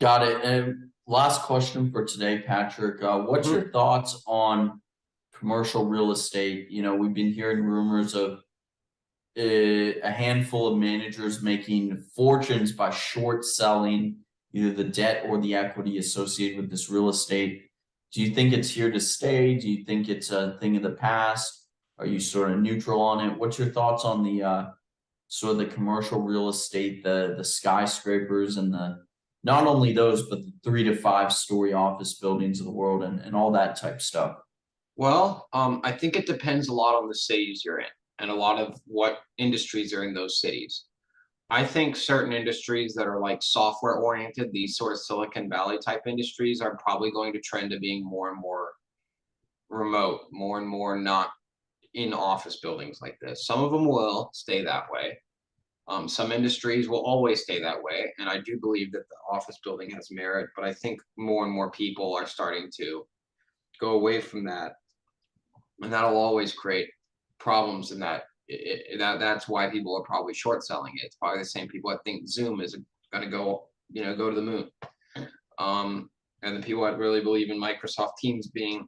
Got it. And last question for today, Patrick. What's Mhm. your thoughts on commercial real estate? We've been hearing rumors of a handful of managers making fortunes by short selling either the debt or the equity associated with this real estate. Do you think it's here to stay? Do you think it's a thing of the past? Are you sort of neutral on it? What's your thoughts on the sort of the commercial real estate, the skyscrapers and the not only those, but the 3 to 5 story office buildings of the world and all that type stuff? Well, I think it depends a lot on the cities you're in and a lot of what industries are in those cities. I think certain industries that are like software oriented, these sort of Silicon Valley type industries, are probably going to trend to being more and more remote, more and more not in office buildings like this. Some of them will stay that way. Some industries will always stay that way. And I do believe that the office building has merit, but I think more and more people are starting to go away from that, and that'll always create problems in that's why people are probably short selling it. It's probably the same people that think Zoom is going to go to the moon. And the people that really believe in Microsoft Teams being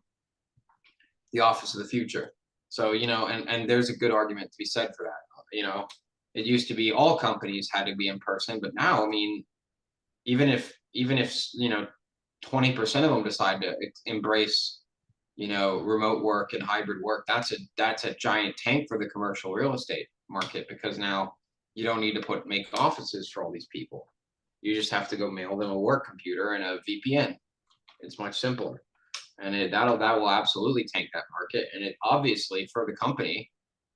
the office of the future. So, and there's a good argument to be said for that. It used to be all companies had to be in person, but now, I mean, even if 20% of them decide to embrace remote work and hybrid work, that's a giant tank for the commercial real estate market, because now you don't need to make offices for all these people. You just have to go mail them a work computer and a VPN. It's much simpler, and that will absolutely tank that market. And it obviously for the company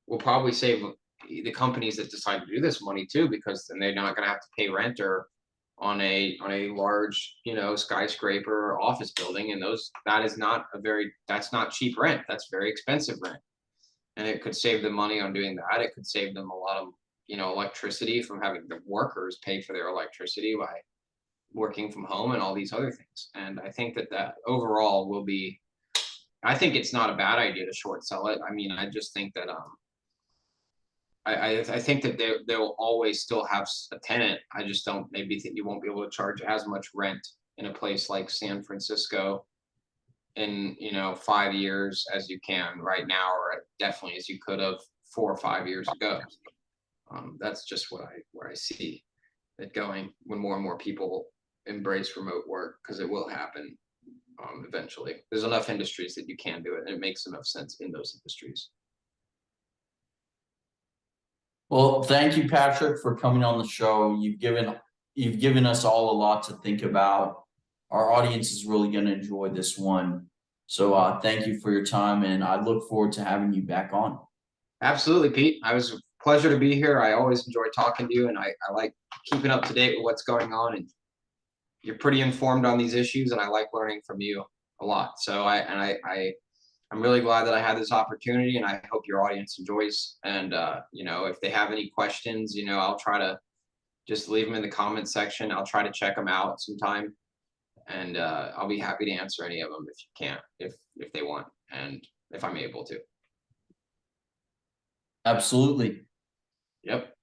will probably save the companies that decide to do this money too, because then they're not going to have to pay rent or on a large skyscraper office building, and that's not cheap rent, that's very expensive rent. And it could save them money on doing that. It could save them a lot of electricity from having the workers pay for their electricity by working from home and all these other things. And I think that overall will be, I think it's not a bad idea to short sell it. I mean, I just think that I think that they will always still have a tenant. I just don't maybe think you won't be able to charge as much rent in a place like San Francisco in 5 years as you can right now, or definitely as you could have 4 or 5 years ago. That's just where I see it going when more and more people embrace remote work, because it will happen eventually. There's enough industries that you can do it, and it makes enough sense in those industries. Well, thank you, Patrick, for coming on the show. You've given us all a lot to think about. Our audience is really going to enjoy this one. So thank you for your time, and I look forward to having you back on. Absolutely, Pete. I was a pleasure to be here. I always enjoy talking to you, and I like keeping up to date with what's going on. And you're pretty informed on these issues, and I like learning from you a lot. So I'm really glad that I had this opportunity, and I hope your audience enjoys. And if they have any questions, I'll try to just leave them in the comment section. I'll try to check them out sometime, and I'll be happy to answer any of them if you can, if they want, and if I'm able to. Absolutely. Yep.